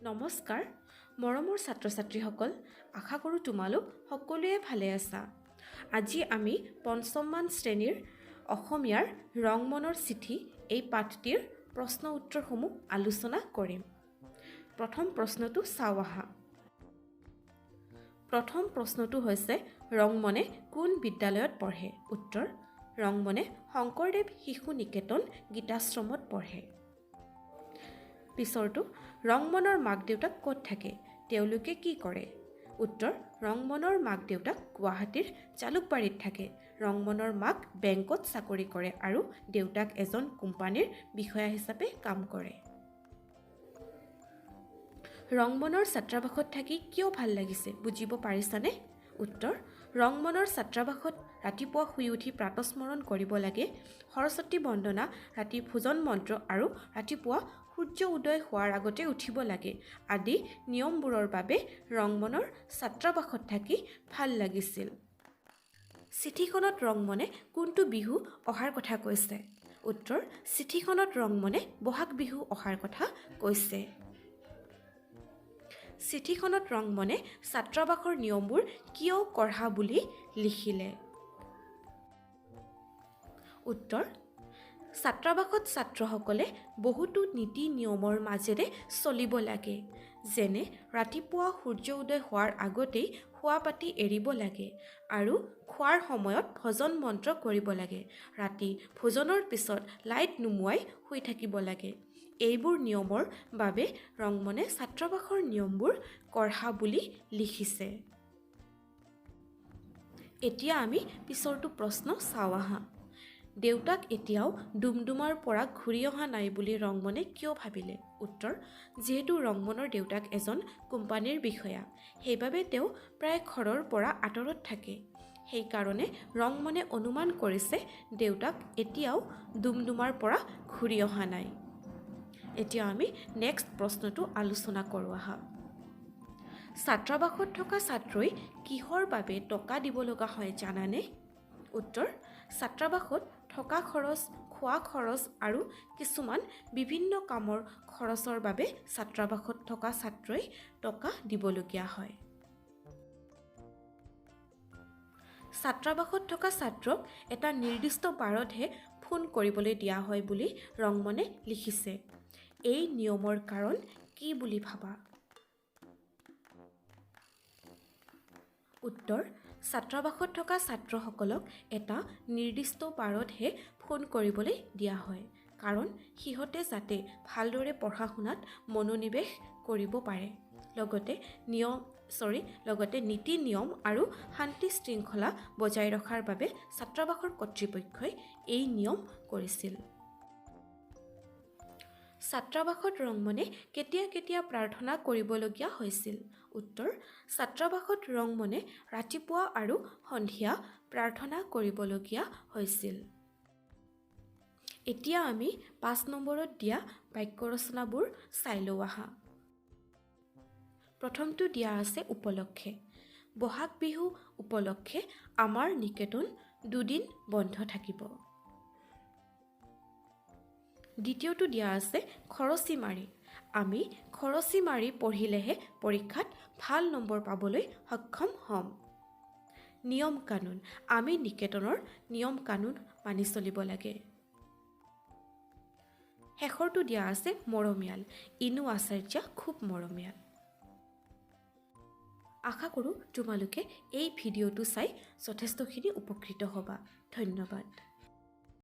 নমস্কাৰ মৰমৰ ছাত্ৰ-ছাত্ৰীসকল আশা কৰোঁ তোমালোক সকলোৱে ভালে আছা। আজি আমি পঞ্চমমান শ্ৰেণীৰ অসমীয়াৰ ৰং মনৰ চিঠি এই পাঠটিৰ প্ৰশ্ন উত্তৰসমূহ আলোচনা কৰিম। প্ৰথম প্ৰশ্নটো চাওঁ আহা। প্ৰথম প্ৰশ্নটো হৈছে ৰংমনে কোন বিদ্যালয়ত পঢ়ে? উত্তৰ ৰংমনে শংকৰদেৱ শিশু নিকেতন গীতাশ্ৰমত পঢ়ে। পিছৰটো ৰংমনৰ মাক দেউতাক ক'ত থাকে? তেওঁলোকে কি কৰে? উত্তৰ ৰংমনৰ মাক দেউতাক গুৱাহাটীৰ জালুকবাৰীত থাকে। ৰংমনৰ মাক বেংকত চাকৰি কৰে আৰু দেউতাক এজন কোম্পানীৰ বিষয়া হিচাপে কাম কৰে। ৰংমনৰ ছাত্ৰাবাসত থাকি কিয় ভাল লাগিছে বুজিব পাৰিছানে? উত্তৰ ৰংমনৰ ছাত্ৰাবাসত ৰাতিপুৱা শুই উঠি প্ৰাতঃস্মৰণ কৰিব লাগে, সৰস্বতী বন্দনা, ৰাতি ভোজন মন্ত্ৰ আৰু ৰাতিপুৱা সূৰ্য উদয় হোৱাৰ আগতে উঠিব লাগে আদি নিয়মবোৰৰ বাবে ৰংমনৰ ছাত্ৰাবাসত থাকি ভাল লাগিছিল। চিঠিখনত ৰংমনে কোনটো বিহু অহাৰ কথা কৈছে? উত্তৰ চিঠিখনত ৰংমনে বহাগ বিহু অহাৰ কথা কৈছে। চিঠিখনত ৰংমনে ছাত্ৰাবাসৰ নিয়মবোৰ কিয় কঢ়া বুলি লিখিলে? উত্তৰ ছাত্ৰাবাসত ছাত্ৰসকলে বহুতো নীতি নিয়মৰ মাজেৰে চলিব লাগে, যেনে ৰাতিপুৱা সূৰ্য উদয় হোৱাৰ আগতেই খোৱা পাতি এৰিব লাগে আৰু খোৱাৰ সময়ত ভজন মন্ত্ৰ কৰিব লাগে। ৰাতি ভোজনৰ পিছত লাইট নুমুৱাই শুই থাকিব লাগে। এইবোৰ নিয়মৰ বাবে ৰংমনে ছাত্ৰাবাসৰ নিয়মবোৰ কঢ়া বুলি লিখিছে। এতিয়া আমি পিছৰটো প্ৰশ্ন চাওঁ আহা। দেউতাক এতিয়াও ডুমডুমাৰ পৰা ঘূৰি অহা নাই বুলি ৰংমনে কিয় ভাবিলে? উত্তৰ যিহেতু ৰংমনৰ দেউতাক এজন কোম্পানীৰ বিষয়া, সেইবাবে তেওঁ প্ৰায় ঘৰৰ পৰা আঁতৰত থাকে। সেইকাৰণে ৰংমনে অনুমান কৰিছে দেউতাক এতিয়াও ডুমডুমাৰ পৰা ঘূৰি অহা নাই। এতিয়া আমি নেক্সট প্ৰশ্নটো আলোচনা কৰোঁ আহা। ছাত্ৰাবাসত থকা ছাত্ৰই কিহৰ বাবে টকা দিব লগা হয় জানানে? উত্তৰ ছাত্ৰাবাসত থকা খৰচ, খোৱা খৰচ আৰু কিছুমান বিভিন্ন কামৰ খৰচৰ বাবে ছাত্ৰাবাসত থকা ছাত্ৰই টকা দিবলগীয়া হয়। ছাত্ৰাবাসত থকা ছাত্ৰক এটা নিৰ্দিষ্ট বাৰতহে ফোন কৰিবলৈ দিয়া হয় বুলি ৰংমনে লিখিছে। এই নিয়মৰ কাৰণ কি বুলি ভাবা? উত্তৰ ছাত্ৰাবাসত থকা ছাত্ৰসকলক এটা নিৰ্দিষ্ট বাৰতহে ফোন কৰিবলৈ দিয়া হয়, কাৰণ সিহঁতে যাতে ভালদৰে পঢ়া শুনাত মনোনিৱেশ কৰিব পাৰে। লগতে নীতি নিয়ম আৰু শান্তি শৃংখলা বজাই ৰখাৰ বাবে ছাত্ৰাবাসৰ কৰ্তৃপক্ষই এই নিয়ম কৰিছিল। ছাত্ৰাবাসত ৰংমনে কেতিয়া কেতিয়া প্ৰাৰ্থনা কৰিবলগীয়া হৈছিল? উত্তৰ ছাত্ৰাবাসত ৰংমনে ৰাতিপুৱা আৰু সন্ধিয়া প্ৰাৰ্থনা কৰিবলগীয়া হৈছিল। এতিয়া আমি 5 নম্বৰত দিয়া বাক্য ৰচনাবোৰ চাই লওঁ আহা। প্ৰথমটো দিয়া আছে উপলক্ষে। বহাগ বিহু উপলক্ষে আমাৰ নিকেতন 2 দিন বন্ধ থাকিব। দ্বিতীয়টো দিয়া আছে খৰচী মাৰি। আমি খৰচী মাৰি পঢ়িলেহে পৰীক্ষাত ভাল নম্বৰ পাবলৈ সক্ষম হ'ম। নিয়ম কানুন। আমি নিকেতনৰ নিয়ম কানুন মানি চলিব লাগে। শেষৰটো দিয়া আছে মৰমীয়াল। ইনু আচাৰ্য খুব মৰমীয়াল। আশা কৰোঁ তোমালোকে এই ভিডিঅ'টো চাই যথেষ্টখিনি উপকৃত হ'বা। ধন্যবাদ।